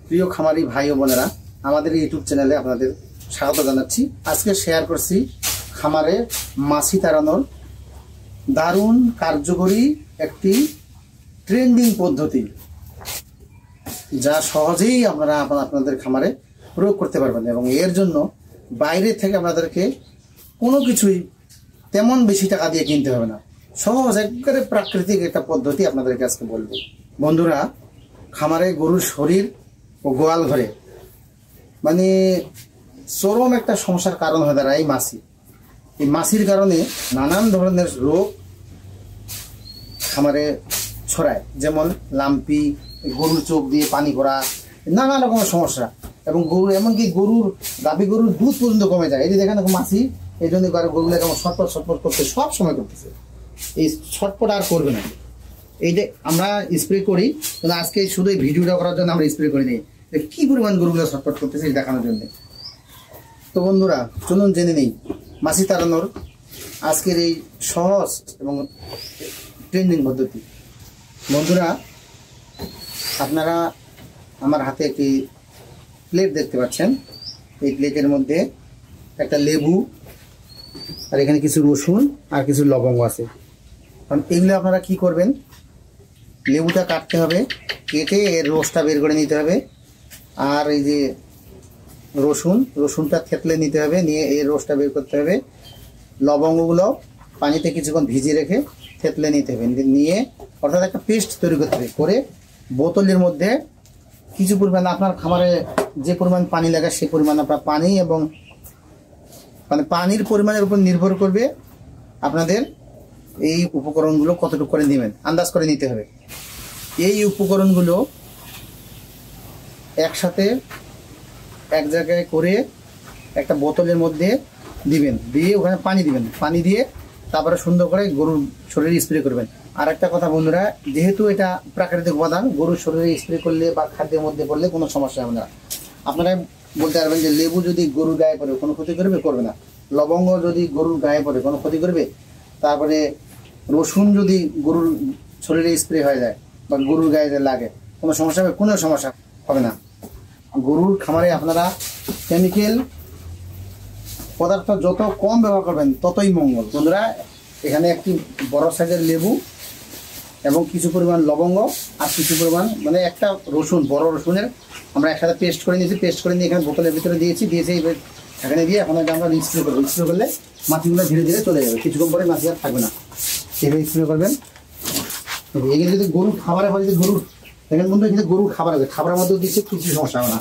প্রিয় খামারি ভাই ও বোনেরা, আমাদের ইউটিউব চ্যানেলে আপনাদের স্বাগত জানাচ্ছি। আজকে শেয়ার করছি খামারে মাছি তাড়ানোর দারুণ কার্যকরী একটি ট্রেন্ডিং পদ্ধতি, যা সহজেই আপনারা আপনাদের খামারে প্রয়োগ করতে পারবেন এবং এর জন্য বাইরে থেকে আপনাদেরকে কোনো কিছুই তেমন বেশি টাকা দিয়ে কিনতে হবে না। সহজ একবারে প্রাকৃতিক একটা পদ্ধতি আপনাদেরকে আজকে বলবো। বন্ধুরা, খামারে গরুর শরীর ও গোয়াল ঘরে মানে চরম একটা সমস্যার কারণ হয়ে দাঁড়ায় এই মাছি। এই মাছির কারণে নানান ধরনের রোগ খামারে ছড়ায়, যেমন লাম্পি, গরুর চোখ দিয়ে পানি করা, নানা রকমের সমস্যা। এবং গরু এমনকি গাভী গরুর দুধ পর্যন্ত কমে যায়। এই যে দেখেন মাছি, এই জন্য গরুগুলো কেমন ছটপট করতে সব সময় করতেছে। এই ছটপট আর করবে না। এই যে আমরা স্প্রে করি, কিন্তু আজকে শুধু এই ভিডিওটা করার জন্য আমরা স্প্রে করি নি, কি পরিমাণ গরুগুলো ছটপট করতেছে দেখানোর জন্য। তো বন্ধুরা, চলুন জেনে নেই মাছি তাড়ানোর আজকের এই সহজ এবং ট্রেন্ডিং পদ্ধতি। বন্ধুরা, আপনারা আমার হাতে একটি প্লেট দেখতে পাচ্ছেন। এই প্লেটের মধ্যে একটা লেবু আর এখানে কিছু রসুন আর কিছু লবঙ্গ আছে। কারণ এগুলো আপনারা কি করবেন, লেবুটা কাটতে হবে, কেটে এর রসটা বের করে নিতে হবে। আর এই যে রসুনটা থেতলে নিতে হবে, নিয়ে এর রসটা বের করতে হবে। লবঙ্গগুলো পানিতে কিছুক্ষণ ভিজিয়ে রেখে থেতলে নিতে হবে, নিয়ে অর্থাৎ একটা পেস্ট তৈরি করতে হবে। করে বোতলের মধ্যে কিছু পরিমাণ, আপনার খামারে যে পরিমাণ পানি লাগে সেই পরিমাণ আপনার পানি, এবং মানে পানির পরিমাণের উপর নির্ভর করবে আপনাদের এই উপকরণগুলো কতটুকু করে নেবেন, আন্দাজ করে নিতে হবে। এই উপকরণগুলো একসাথে এক জায়গায় করে একটা বোতলের মধ্যে দিবেন, দিয়ে ওখানে পানি দিবেন, পানি দিয়ে তারপরে সুন্দর করে গরুর শরীরে স্প্রে করবেন। আর একটা কথা বন্ধুরা, যেহেতু এটা প্রাকৃতিক উপাদান, গরুর শরীরে স্প্রে করলে বা খাদ্যের মধ্যে পড়লে কোনো সমস্যা হবে না। আপনারা বলতে পারবেন যে লেবু যদি গরুর গায়ে পড়ে কোনো ক্ষতি করবে না, লবঙ্গ যদি গরুর গায়ে পড়ে কোনো ক্ষতি করবে, তারপরে রসুন যদি গরুর শরীরে স্প্রে হয়ে যায় বা গরুর গায়ে লাগে কোনো সমস্যা হবে? কোনো সমস্যা হবে না। গরুর খামারে আপনারা কেমিক্যাল পদার্থ যত কম ব্যবহার করবেন ততই মঙ্গল। বন্ধুরা, এখানে একটি বড় সাইজের লেবু এবং কিছু পরিমাণ লবঙ্গ আর কিছু পরিমাণ মানে একটা রসুন, বড় রসুনের আমরা একসাথে পেস্ট করে নিয়েছি। পেস্ট করে নিয়ে এখানে বোতলের ভিতরে দিয়েছি এখানে দিয়ে এখন আমরা স্প্রে করবো। স্প্রে করলে মাছিগুলো ধীরে ধীরে চলে যাবে, কিছুক্ষণ পরে মাছি আর থাকবে না। সেভাবে স্প্রে করবেন। এখানে যদি গরুর খাবারের হয়, যদি গরুর দেখেন বন্ধু, এখানে গরুর খাবার আছে, খাবারের মধ্যেও দিচ্ছে, কিছু সমস্যা হবে না।